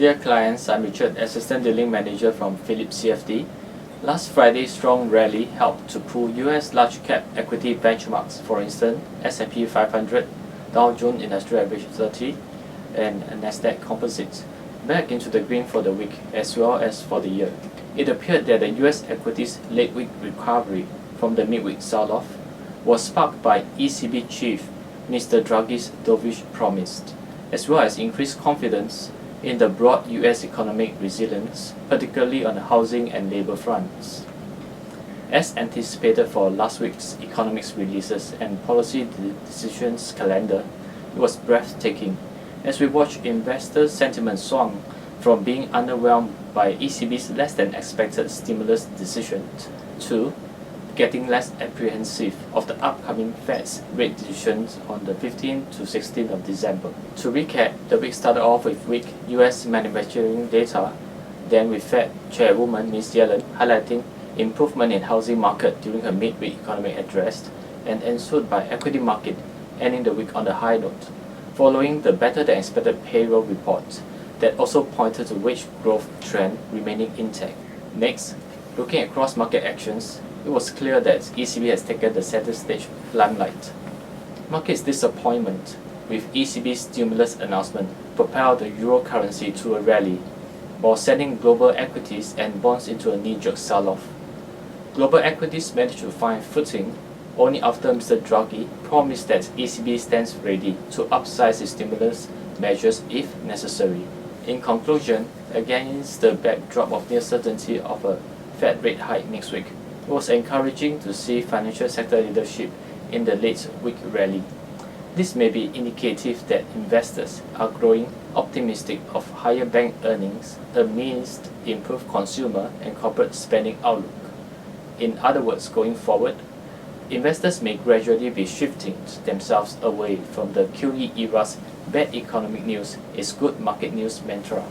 Dear clients, I'm Richard, Assistant Dealing Manager from Phillip CFD. Last Friday's strong rally helped to pull US large cap equity benchmarks, for instance, S&P 500, Dow Jones Industrial Average 30, and Nasdaq Composite, back into the green for the week as well as for the year. It appeared that the US equities' late week recovery from the midweek sell-off was sparked by ECB Chief Mr. Draghi's dovish promise, as well as increased confidence in the broad US economic resilience, particularly on the housing and labor fronts. As anticipated for last week's economics releases and policy decisions calendar, it was breathtaking as we watched investor sentiment swung from being underwhelmed by ECB's less than expected stimulus decision to getting less apprehensive of the upcoming Fed's rate decisions on the 15th to 16th of December. To recap, the week started off with weak US manufacturing data, then with Fed Chairwoman Ms. Yellen highlighting improvement in housing market during her midweek economic address, and ensued by equity market ending the week on a high note, following the better than expected payroll report that also pointed to wage growth trend remaining intact. Next, looking at cross-market actions, it was clear that ECB has taken the center stage limelight. Market's disappointment with ECB's stimulus announcement propelled the euro currency to a rally, while sending global equities and bonds into a knee-jerk sell-off. Global equities managed to find footing only after Mr. Draghi promised that ECB stands ready to upsize its stimulus measures if necessary. In conclusion, against the backdrop of near certainty of a Fed rate hike next week, it was encouraging to see financial sector leadership in the late week rally. This may be indicative that investors are growing optimistic of higher bank earnings amidst improved consumer and corporate spending outlook. In other words, going forward, investors may gradually be shifting themselves away from the QE era's bad economic news is good market news mantra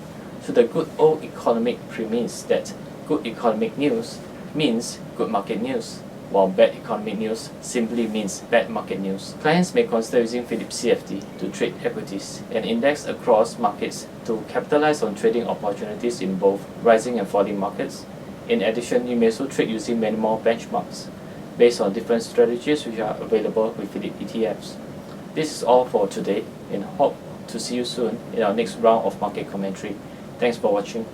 to the good old economic premise that good economic news means good market news, while bad economic news simply means bad market news. Clients may consider using Phillip CFD to trade equities and index across markets to capitalize on trading opportunities in both rising and falling markets. In addition, you may also trade using many more benchmarks based on different strategies which are available with Phillip ETFs. This is all for today, and hope to see you soon in our next round of market commentary. Thanks for watching.